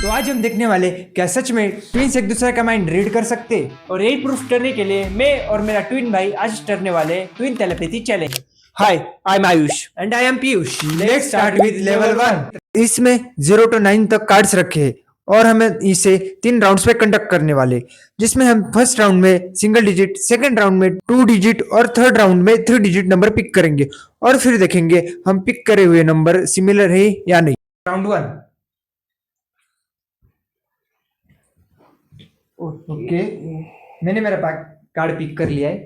तो आज हम देखने वाले क्या सच में ट्विंस एक दूसरे का माइंड रीड कर सकते हैं, और यही प्रूफ करने के लिए मैं और मेरा ट्विन भाई आज करने वाले twin telepathy challenge. Hi, I am Ayush and I am Piyush. Let's start with level 1। इसमें 0 to 9 तक कार्ड्स रखे हैं और हमें इसे 3 राउंड्स में कंडक्ट करने वाले, जिसमें हम फर्स्ट राउंड में सिंगल डिजिट, सेकंड राउंड में 2 डिजिट और थर्ड राउंड में 3 डिजिट नंबर पिक करेंगे और फिर देखेंगे हम पिक करे हुए नंबर सिमिलर है या नहीं। राउंड 1। ओके, मैंने मेरा कार्ड पिक कर लिया है।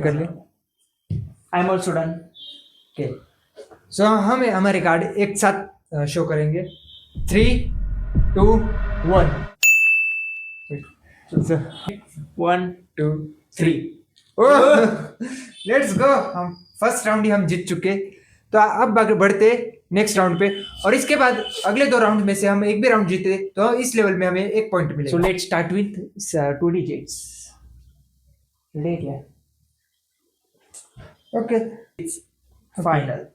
कर लिया। I am also done. Okay, so हम हमारे कार्ड एक साथ शो करेंगे। 3, 2, 1। 1, 2, 3। Let's go. हम फर्स्ट राउंड ही हम जीत चुके, तो अब आगे बढ़ते नेक्स्ट राउंड पे, और इसके बाद अगले 2 राउंड में से हम एक भी राउंड जीते तो इस लेवल में हमें 1 पॉइंट मिलेगा। So let's start with 2 digits. ले लिया। Okay, it's final.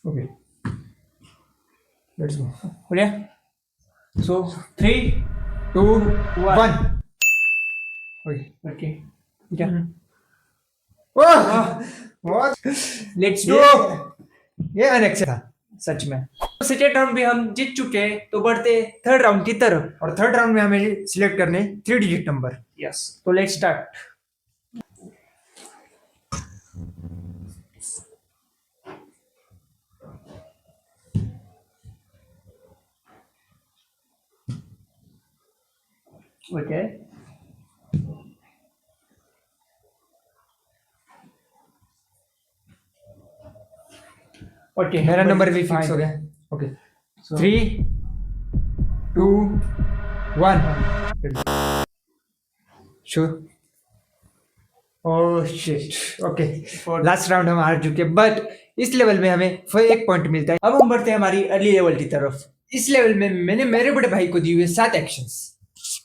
Okay, let's go. हो गया। सो 3, 2, 1। ओके, क्या? Let's do. ये अनेक्स था सच में। सेकेंड राउंड भी हम जीत चुके, तो बढ़ते थर्ड राउंड की तरफ, और थर्ड राउंड में हमें सिलेक्ट करने 3 डिजिट नंबर। यस, तो लेट्स स्टार्ट। ओके, ओके, मेरा नंबर भी फिक्स हो गया। Okay, 3, 2, 1। Sure. Oh shit. Okay, last round हम हार चुके, बट इस लेवल में हमें 1 पॉइंट मिलता है। अब हम बढ़ते हैं हमारी अर्ली लेवल की तरफ। इस लेवल में मैंने मेरे बड़े भाई को दिए हुए 7 एक्शंस,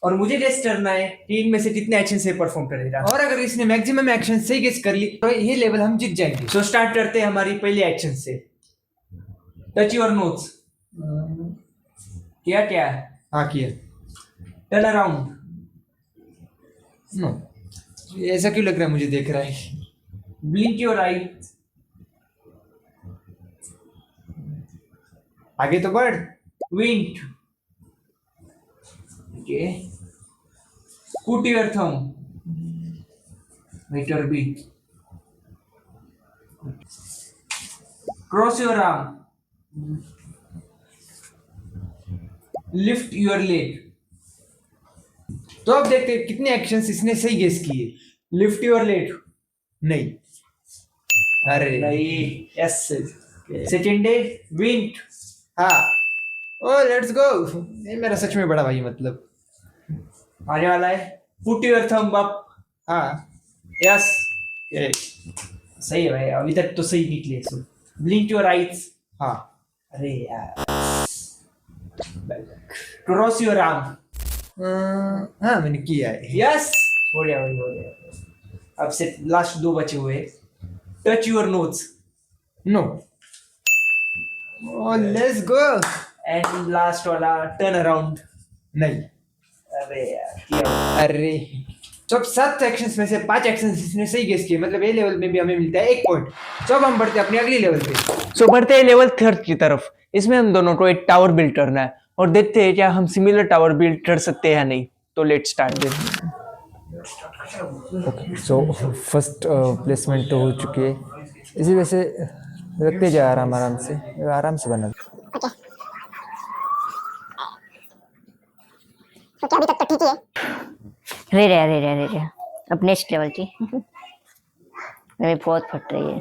और मुझे गेस करना है कि इनमें से कितने एक्शन से परफॉर्म करेगा, और अगर इसने मैक्सिमम एक्शन सही गेस कर ली तो ये लेवल हम जीत जाएंगे। सो स्टार्ट करते हैं हमारी पहली एक्शन से। Touch your notes. किया क्या? हाँ किया। Turn around. नो, ऐसा क्यों लग रहा है मुझे देख रहा है? Blink your eye. आगे तो बढ़। Wink. Okay, put your thumb. Letter B. Cross your arm. Lift your leg. तो अब देखते हैं कितने एक्शंस इसने सही गेस किए। Lift your leg. नहीं। अरे नहीं। यस। सेकंड डे विंक। हाँ। ओ लेट्स गो। ये मेरा सच में बड़ा भाई, मतलब आने वाला है। Put your thumb up. हाँ, यस, सही है भाई, अभी तक तो सही निकले। सो ब्लिंक योर आईज। हाँ, अरे यार। Cross your arm. हाँ, मैंने किया है। यस, हो गया भाई, हो गया। अब से लास्ट 2 बचे हुए। Touch your nose. No. Let's go. And last वाला टर्न अराउंड। नहीं। अरे यार, अरे तो 7 एक्शंस में से 5 एक्शंस इसने सही गेस किए, मतलब ये लेवल में भी हमें मिलता है 1 पॉइंट। तो अब हम बढ़ते हैं अपनी अगली लेवल पे। सो बढ़ते हैं लेवल 3 की तरफ। इसमें हम दोनों को एक टावर बिल्ड करना है, और देखते हैं क्या हम सिमिलर टावर बिल्ड कर सकते हैं या नहीं। तो let's start this. Okay, so first placement तो हो चुकी है। इसी वजह से रखते जाए आराम से बना। तो क्या अभी तक तो ठीक ही है। रे अब नेक्स्ट लेवल की मेरे बहुत फट रही है।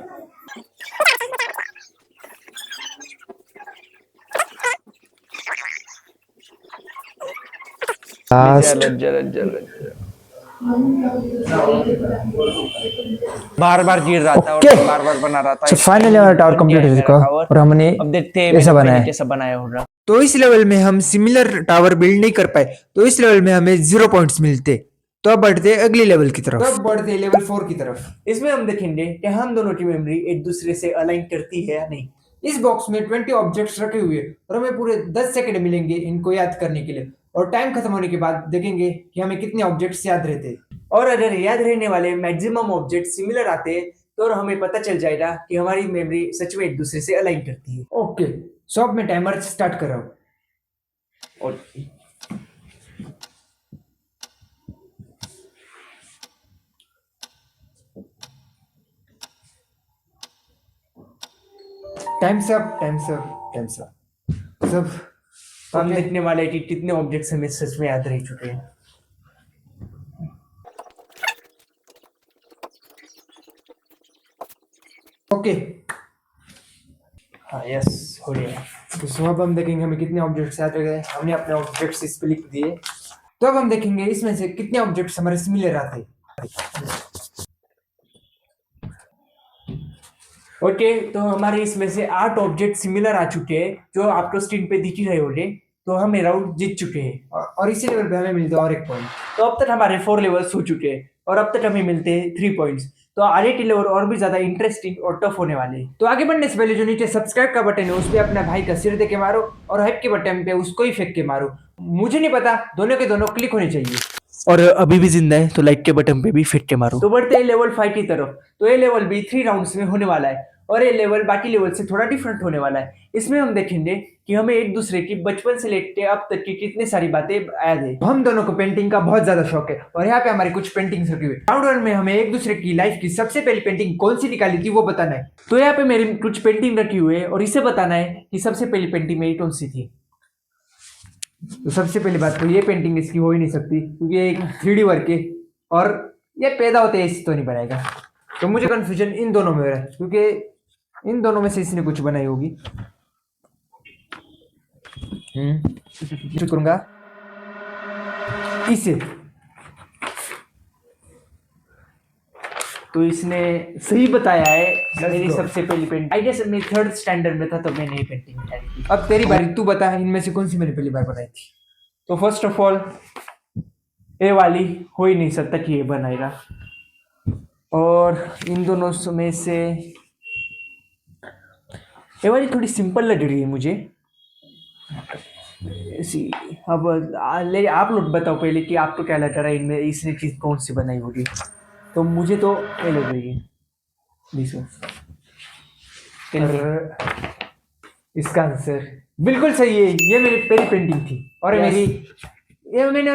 बार बार गिर रहा था और बार बार बना रहा था। फाइनली हमारा टावर कंप्लीट हो चुका और हमने अब देखते हैं कैसा बनाया कैसा बनाया होगा। तो इस लेवल में हम सिमिलर टावर बिल्ड नहीं कर पाए, तो इस लेवल में हमें 0 पॉइंट्स मिलते। तो अब बढ़ते हैं अगले लेवल की तरफ। तो अब बढ़ते हैं लेवल 4 की तरफ। इसमें हम देखेंगे कि हम दोनों की मेमोरी एक दूसरे से अलाइन करती है या नहीं। इस बॉक्स में 20 ऑब्जेक्ट्स रखे हुए हैं और हमें पूरे 10 सेकंड मिलेंगे इनको याद करने के लिए, और टाइम खत्म होने के बाद देखेंगे कि हमें कितने ऑब्जेक्ट्स याद रहते हैं। और अगर याद रहने वाले मैक्सिमम ऑब्जेक्ट सिमिलर आते हैं तो हमें पता चल जाएगा कि हमारी मेमोरी सच में एक दूसरे से अलाइन करती है। ओके, सो अब मैं टाइमर स्टार्ट कर रहा हूँ। और times up, times up, times up. सब हम देखने वाले हैं कि कितने ऑब्जेक्ट्स हमें सच में याद रह चुके हैं। ओके, हाँ यस हो गया। तो अब हम देखेंगे हमें कितने ऑब्जेक्ट्स याद रह गए। हमने अपने ऑब्जेक्ट्स इस पे लिख दिए। तो अब हम देखेंगे इसमें से कितने ऑब्जेक्ट्स हमारे सिमिलर आते हैं। ओके, तो हमारे इसमें से 8 ऑब्जेक्ट सिमिलर आ चुके हैं जो आपको स्क्रीन पे दिख ही रहे होंगे। तो हम राउंड जीत चुके हैं और इसी लेवल पे हमें मिलता है और 1 पॉइंट। तो अब तक हमारे 4 लेवल्स हो चुके हैं और अब तक हमें मिलते हैं 3 पॉइंट्स। तो आगे के लेवल और भी ज्यादा इंटरेस्टिंग और टफ होने वाले हैं। तो आगे बढ़ने से पहले जो नीचे सब्सक्राइब का बटन है उस पर अपने भाई का सिर दे के मारो और हाइप के बटन पे उसको ही फेंक के मारो। मुझे नहीं पता, दोनों के दोनों क्लिक होने चाहिए। और अभी भी जिंदा है तो लाइक के बटन पे भी फेंक के मारो। तो बढ़ते हैं लेवल 5 की तरफ। तो ये लेवल भी 3 राउंड्स में होने वाला है और ये लेवल बाकी लेवल से थोड़ा डिफरेंट होने वाला है। इसमें हम देखेंगे कि हमें एक दूसरे की बचपन से लेके अब तक की कितनी सारी बातें याद है। हम दोनों को पेंटिंग का बहुत ज्यादा शौक है और यहाँ पे हमारी कुछ पेंटिंग्स रखी हुई। राउंड 1 में हमें एक दूसरे की लाइफ की सबसे पहली पेंटिंग कौन सी निकाली थी वो बताना है। तो यहाँ पे मेरी कुछ पेंटिंग रखी हुई है और इसे बताना है कि सबसे पहली पेंटिंग मेरी कौन सी थी। तो सबसे पहली बात तो ये पेंटिंग इसकी हो ही नहीं सकती क्योंकि ये एक 3D वर्क है और ये पैदा होते इस तो नहीं बनाएगा। तो मुझे कंफ्यूजन इन दोनों में हो रहा है क्योंकि इन दोनों में से इसने कुछ बनाई होगी। करूंगा इसे। तो इसने सही बताया है मेरी सबसे पहली पेंटिंग। आई गेस मैं 3rd स्टैंडर्ड में था तो मैंने ये पेंटिंग बनाई थी। अब तेरी बारी, तू बता इनमें से कौन सी मैंने पहली बार बनाई थी। तो फर्स्ट ऑफ ऑल ये वाली हो ही नहीं सकता कि ये बनाएगा, और इन दोनों में से ये वाली थोड़ी सिंपल लग रही है मुझे। अब आप लोग बताओ पहले कि आपको क्या लग रहा है इनमें इसने चीज कौन सी बनाई होगी। तो मुझे तो ये लग रही है इसका आंसर बिल्कुल सही है। ये मेरी पहली पेंटिंग थी और मैंने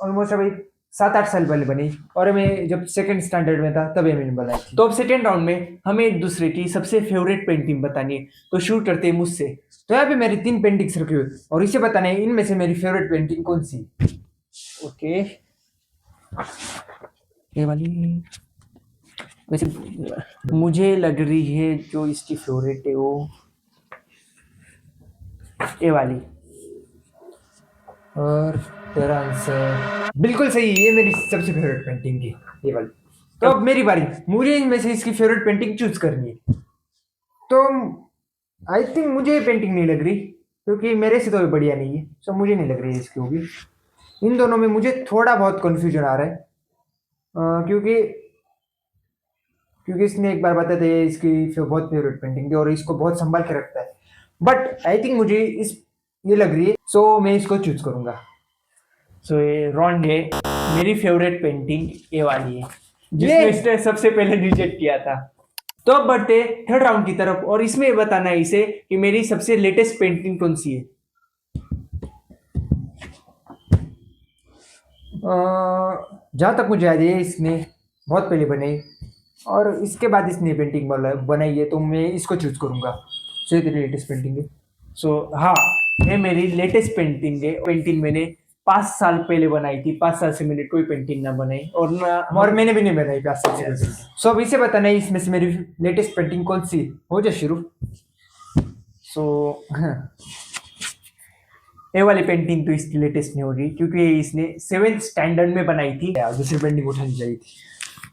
ऑलमोस्ट अभी 7-8 साल पहले बनी और मैं जब 2nd स्टैंडर्ड में था तब ये मैंने बनाई थी। तो अब सेकेंड राउंड में हमें एक दूसरे की सबसे फेवरेट पेंटिंग बतानी है। तो शुरू करते हैं मुझसे। तो यहाँ पे मेरी 3 पेंटिंग्स रखी हुई और इसे बताना है इनमें से मेरी फेवरेट पेंटिंग कौन सी। ओके, ये वाली वैसे मुझे लग रही है जो इसकी फेवरेट है वो ये वाली। और तेरा आंसर बिल्कुल सही है, ये मेरी सबसे फेवरेट पेंटिंग है ये वाली। तो अब मेरी बारी, मुझे इनमें से इसकी फेवरेट पेंटिंग चूज करनी है। तो आई थिंक मुझे ये पेंटिंग नहीं लग रही क्योंकि मेरे से तो बढ़िया नहीं है, सो मुझे नहीं लग रही है इसकी होगी। इन दोनों में मुझे थोड़ा बहुत कंफ्यूजन आ रहा है क्योंकि इसने एक बार बताया था ये इसकी बहुत फेवरेट पेंटिंग थी और इसको बहुत संभाल के रखता है। बट आई थिंक मुझे ये लग रही है, सो मैं इसको चूज करूंगा। सो ये रॉन्ग है, मेरी फेवरेट पेंटिंग ये वाली है जिसने इसने सबसे पहले रिजेक्ट किया था। तो अब बढ़ते 3rd राउंड की तरफ और इसमें बताना है इसे कि मेरी सबसे लेटेस्ट पेंटिंग कौन सी है। जहाँ तक मुझे याद है इसने बहुत पहले बनाई और इसके बाद इसने पेंटिंग बनाई है, तो मैं इसको चूज करूंगा। सो ये तेरी लेटेस्ट पेंटिंग है। सो हाँ, ये मेरी लेटेस्ट पेंटिंग है। पेंटिंग मैंने 5 साल पहले बनाई थी। 5 साल से मैंने कोई पेंटिंग ना बनाई और मैंने भी नहीं बनाई 5 साल से। सो अब इसे बताना है इसमें से मेरी लेटेस्ट पेंटिंग कौन सी हो जा शुरू। सो ये वाली पेंटिंग तो इसकी लेटेस्ट नहीं होगी क्योंकि इसने 7th स्टैंडर्ड में बनाई थी। दूसरी पेंटिंग उठानी चाहिए थी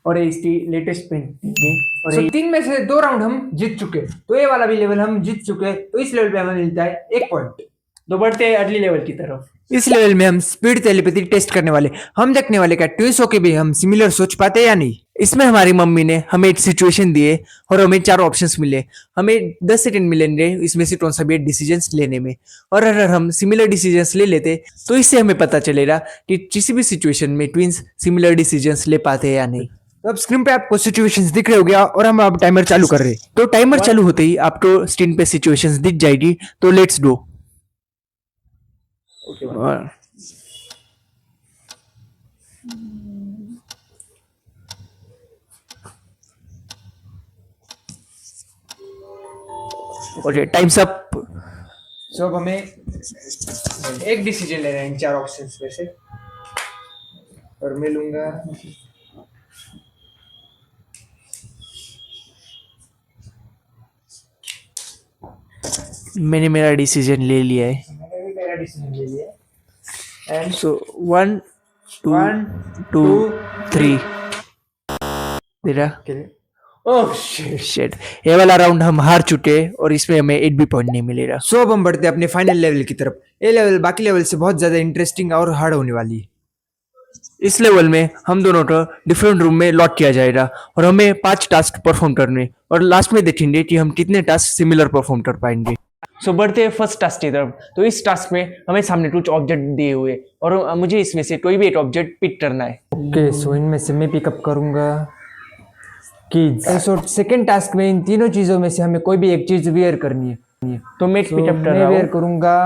और ये इसकी लेटेस्ट पेंटिंग है। और 3 में से 2 राउंड हम जीत चुके, तो ये वाला भी लेवल हम जीत चुके। तो इस लेवल पे हमें मिलता है 1 पॉइंट। तो बढ़ते हैं अगले लेवल की तरफ। इस लेवल में हम स्पीड टेलीपैथी टेस्ट करने वाले। हम देखने वाले क्या ट्विंस होके भी हम सिमिलर सोच पाते या नहीं। इसमें हमारी मम्मी ने हमें एक सिचुएशन दिए और हमें 4 ऑप्शंस मिले। हमें 10 सेकंड मिलेंगे इसमें से कौन सा भी डिसीजंस लेने में, और अगर हम सिमिलर डिसीजंस ले लेते तो इससे हमें पता चलेगा कि किसी भी सिचुएशन में ट्विंस सिमिलर डिसीजंस ले पाते हैं या नहीं। तो अब स्क्रीन पे आपको सिचुएशंस दिख रहे हो गया और हम अब टाइमर चालू कर रहे हैं। तो टाइमर चालू होते ही आपको स्क्रीन पे सिचुएशंस दिख जाएगी। तो let's go. Okay, time's up. So अब हमें एक डिसीजन ले रहे हैं इन 4 ऑप्शंस में से, और मैं लूंगा मैंने मेरा डिसीजन ले लिया है। मैंने भी मेरा डिसीजन ले लिया है। एंड सो 1 2 3 तेरा ओह शिट, ये वाला राउंड हम हार चुके और इसमें हमें एक भी पॉइंट नहीं मिलेगा। सो अब हम बढ़ते हैं अपने फाइनल लेवल की तरफ। ये लेवल बाकी लेवल से बहुत ज्यादा इंटरेस्टिंग और हार्ड होने वाली है। इस लेवल में हम दोनों को डिफरेंट रूम में लॉक किया जाएगा और हमें 5 टास्क परफॉर्म करने, और लास्ट में देखेंगे कि हम कितने टास्क सिमिलर परफॉर्म कर पाएंगे। सो बढ़ते हैं फर्स्ट टास्क की तरफ। तो इस टास्क में हमें सामने कुछ ऑब्जेक्ट दिए हुए और मुझे इसमें से कोई भी एक ऑब्जेक्ट पिक करना है। ओके, सो इनमें से मैं पिकअप करूंगा कीज। सो सेकंड टास्क में इन तीनों चीजों में से हमें कोई भी एक चीज वेयर करनी है। तो मैं पिकअप कर मैं रहा वेयर हूँ करूंगा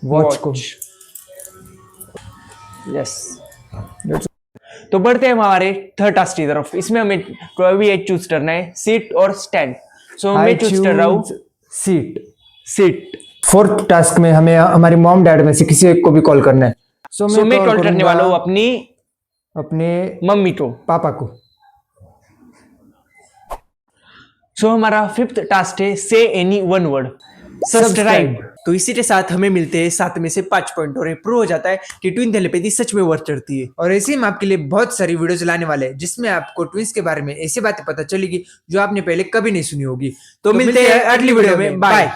वॉच को। यस। तो बढ़ते हैं हमारे थर्ड टास्क की तरफ। इसमें हमें कोई भी एक चूज करना है, सीट और स्टैंड। सो मैं चूज कर रहा हूँ सीट। फोर्थ टास्क में हमें हमारी मॉम डैड में से किसी एक को भी कॉल करना है। सो मैं कॉल करने वाला हूँ अपने मम्मी को, पापा को। सो हमारा फिफ्थ टास्क है से एनी वन वर्ड, सब्सक्राइब। तो इसी के साथ हमें मिलते हैं 7 में से 5 पॉइंट, और ये प्रूव हो जाता है कि ट्विन टेलीपैथी सच में वर्क करती है। और ऐसे ही हम आपके लिए बहुत सारी वीडियोस लाने वाले हैं जिसमें आपको ट्विंस के बारे में ऐसी बातें पता चलेगी जो आपने पहले कभी नहीं सुनी होगी। तो मिलते हैं अगली वीडियो में। बाय।